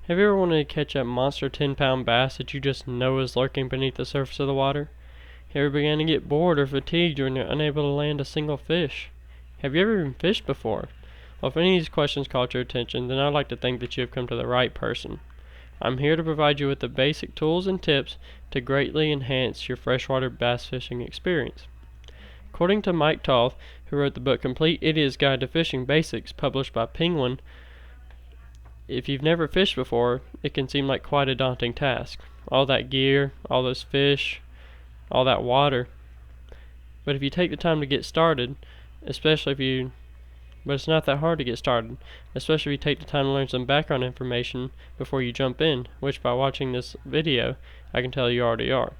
Have you ever wanted to catch that monster 10-pound bass that you just know is lurking beneath the surface of the water? Have you ever begun to get bored or fatigued when you're unable to land a single fish? Have you ever even fished before? Well, if any of these questions caught your attention, then I'd like to think that you have come to the right person. I'm here to provide you with the basic tools and tips to greatly enhance your freshwater bass fishing experience. According to Mike Toth, who wrote the book Complete Idiot's Guide to Fishing Basics, published by Penguin, if you've never fished before, it can seem like quite a daunting task. All that gear, all those fish, all that water. But if you take the time to get started, but it's not that hard to get started, especially if you take the time to learn some background information before you jump in, which by watching this video, I can tell you already are.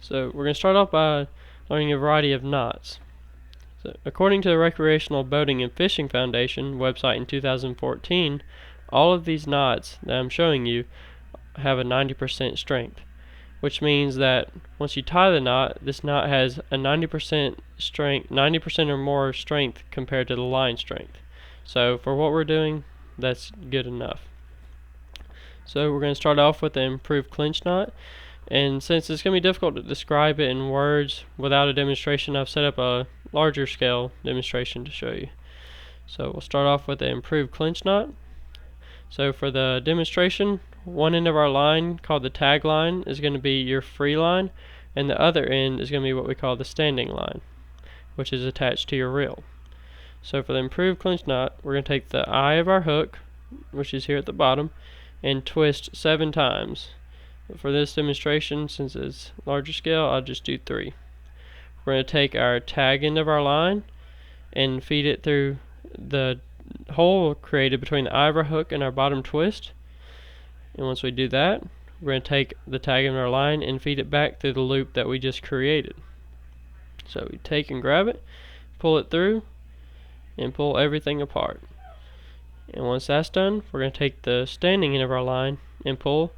So we're going to start off by learning a variety of knots. So, according to the Recreational Boating and Fishing Foundation website in 2014, all of these knots that I'm showing you have a 90% strength, which means that once you tie the knot, this knot has a 90% strength, 90% or more strength compared to the line strength. So for what we're doing, that's good enough. So we're going to start off with the improved clinch knot. And since it's going to be difficult to describe it in words without a demonstration, I've set up a larger scale demonstration to show you. So we'll start off with the improved clinch knot. So for the demonstration, one end of our line, called the tag line, is going to be your free line, and the other end is going to be what we call the standing line, which is attached to your reel. So for the improved clinch knot, we're going to take the eye of our hook, which is here at the bottom, and twist 7 times. For this demonstration, since it's larger scale, I'll just do 3. We're going to take our tag end of our line and feed it through the hole created between the eye of our hook and our bottom twist. And once we do that, we're going to take the tag end of our line and feed it back through the loop that we just created. So we take and grab it, pull it through, and pull everything apart. And once that's done, we're going to take the standing end of our line and pull,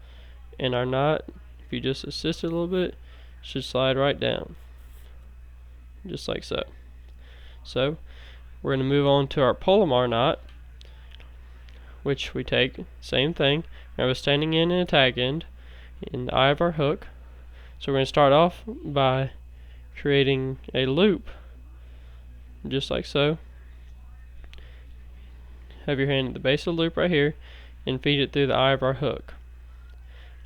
and our knot, if you just assist it a little bit, should slide right down, just like so. So we're going to move on to our Palomar knot, which we take, same thing, we have a standing end and a tag end in the eye of our hook. So we're going to start off by creating a loop, just like so. Have your hand at the base of the loop right here and feed it through the eye of our hook.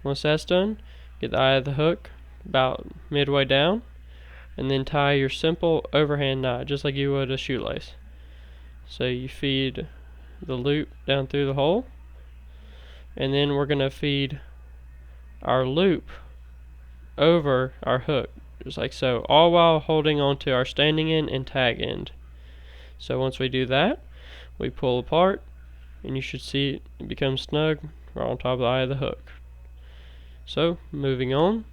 Once that's done, get the eye of the hook about midway down, and then tie your simple overhand knot just like you would a shoelace. So you feed the loop down through the hole, and then we're going to feed our loop over our hook, just like so, all while holding on to our standing end and tag end. So once we do that, we pull apart, and you should see it become snug right on top of the eye of the hook. So moving on,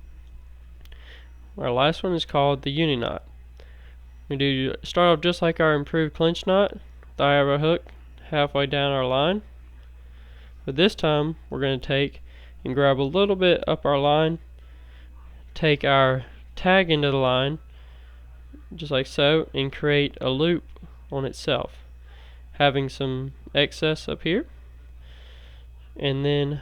our last one is called the uni knot. We start off just like our improved clinch knot, the eye of our hook halfway down our line. But this time we're going to take and grab a little bit up our line, take our tag end of the line, just like so, and create a loop on itself, having some excess up here. And then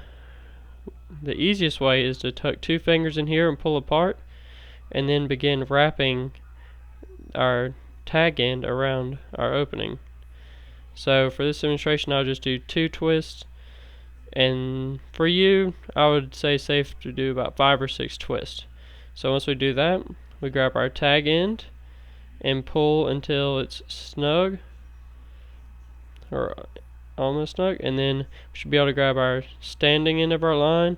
the easiest way is to tuck 2 fingers in here and pull apart, and then begin wrapping our tag end around our opening. So for this demonstration, I'll just do 2 twists, and for you, I would say safe to do about 5 or 6 twists. So once we do that, we grab our tag end and pull until it's snug, or almost snug, and then we should be able to grab our standing end of our line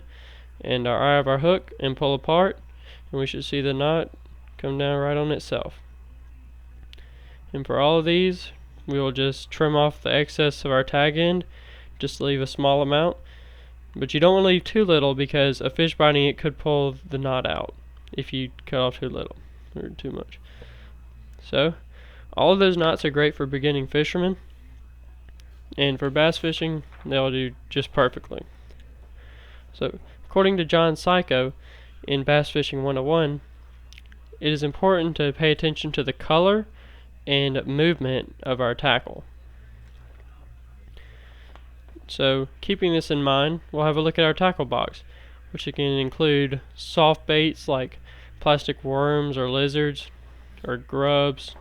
and our eye of our hook and pull apart, and we should see the knot come down right on itself. And for all of these, we will just trim off the excess of our tag end, just leave a small amount, but you don't want to leave too little because a fish biting it could pull the knot out if you cut off too little or too much. So all of those knots are great for beginning fishermen, and for bass fishing, they'll do just perfectly. So, according to John Psycho in Bass Fishing 101, it is important to pay attention to the color and movement of our tackle. So keeping this in mind, we'll have a look at our tackle box, which can include soft baits like plastic worms or lizards or grubs,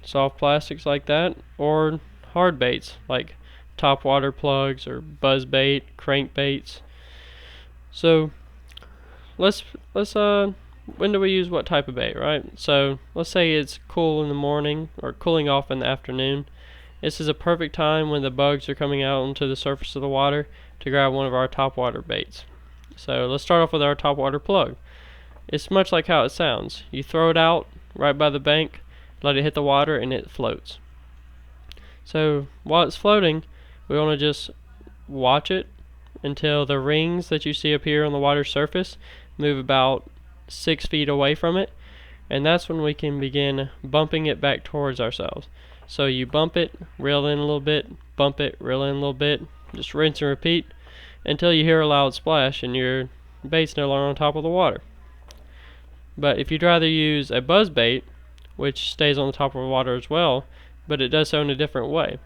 soft plastics like that, or hard baits like top water plugs or buzz bait, crankbaits. So let's when do we use what type of bait, right? So let's say it's cool in the morning or cooling off in the afternoon. This is a perfect time when the bugs are coming out onto the surface of the water to grab one of our top water baits. So let's start off with our top water plug. It's much like how it sounds. You throw it out right by the bank, let it hit the water, and it floats. So while it's floating, we want to just watch it until the rings that you see appear on the water surface move about 6 feet away from it, and that's when we can begin bumping it back towards ourselves. So you bump it, reel in a little bit, bump it, reel in a little bit, just rinse and repeat until you hear a loud splash and your bait's no longer on top of the water. But if you'd rather use a buzz bait, which stays on the top of the water as well, but it does so in a different way.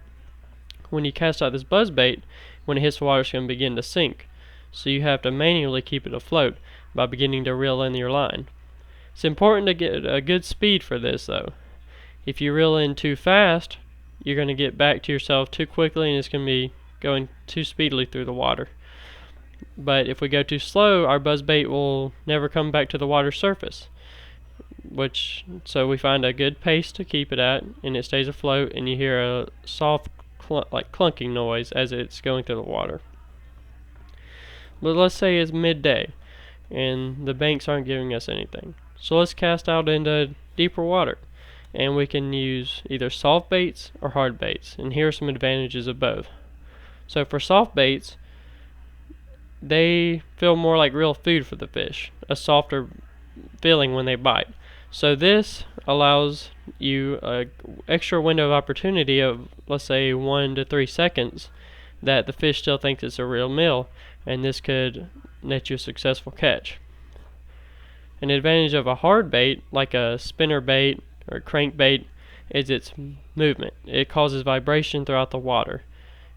When you cast out this buzz bait, when it hits the water, it's going to begin to sink. So you have to manually keep it afloat by beginning to reel in your line. It's important to get a good speed for this though. If you reel in too fast, you're going to get back to yourself too quickly and it's going to be going too speedily through the water. But if we go too slow, our buzz bait will never come back to the water surface. So we find a good pace to keep it at, and it stays afloat, and you hear a soft like clunking noise as it's going through the water. But let's say it's midday and the banks aren't giving us anything. So let's cast out into deeper water, and we can use either soft baits or hard baits, and here are some advantages of both. So for soft baits, they feel more like real food for the fish, a softer feeling when they bite. So this allows you an extra window of opportunity of, let's say, 1 to 3 seconds that the fish still thinks it's a real meal, and this could net you a successful catch. An advantage of a hard bait, like a spinner bait or crankbait, is its movement. It causes vibration throughout the water.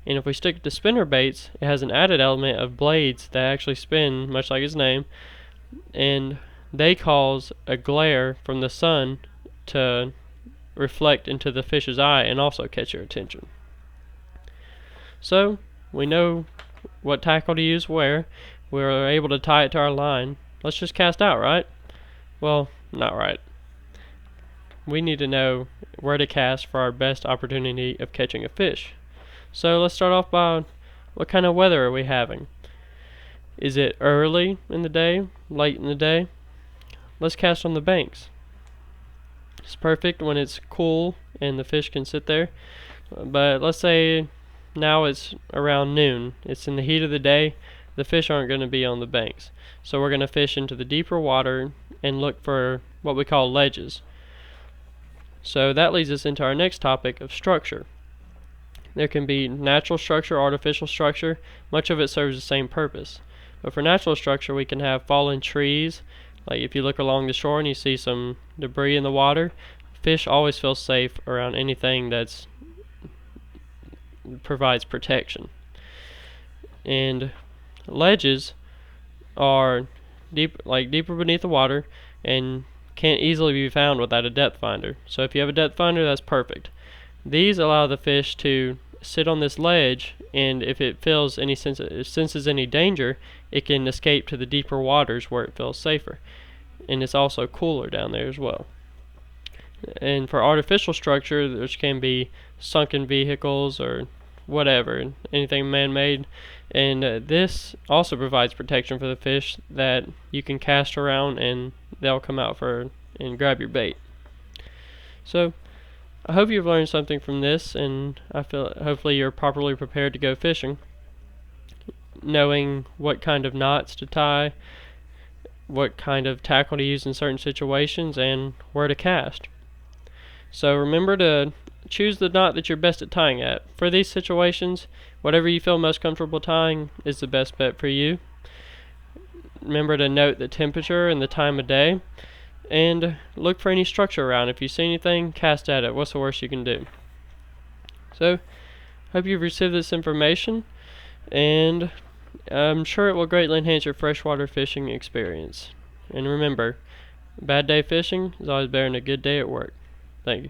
And if we stick to spinner baits, it has an added element of blades that actually spin, much like its name, and they cause a glare from the sun to reflect into the fish's eye and also catch your attention. So we know what tackle to use where. We're able to tie it to our line. Let's just cast out, right? Well, not right. We need to know where to cast for our best opportunity of catching a fish. So let's start off by what kind of weather are we having? Is it early in the day, late in the day? Let's cast on the banks. It's perfect when it's cool and the fish can sit there. But let's say now it's around noon. It's in the heat of the day. The fish aren't going to be on the banks. So we're going to fish into the deeper water and look for what we call ledges. So that leads us into our next topic of structure. There can be natural structure, artificial structure. Much of it serves the same purpose. But for natural structure, we can have fallen trees. Like if you look along the shore and you see some debris in the water, fish always feel safe around anything that's provides protection. And ledges are deeper beneath the water and can't easily be found without a depth finder. So if you have a depth finder, that's perfect. These allow the fish to sit on this ledge, and if it feels senses any danger, it can escape to the deeper waters where it feels safer. And it's also cooler down there as well. And for artificial structure, there can be sunken vehicles or whatever, anything man-made, and this also provides protection for the fish that you can cast around and they'll come out and grab your bait. So I hope you've learned something from this, and I feel hopefully you're properly prepared to go fishing, knowing what kind of knots to tie, what kind of tackle to use in certain situations, and where to cast. So remember to choose the knot that you're best at tying at. For these situations, whatever you feel most comfortable tying is the best bet for you. Remember to note the temperature and the time of day, and look for any structure around. If you see anything, cast at it. What's the worst you can do? So, hope you've received this information. and I'm sure it will greatly enhance your freshwater fishing experience. And remember, a bad day fishing is always better than a good day at work. Thank you.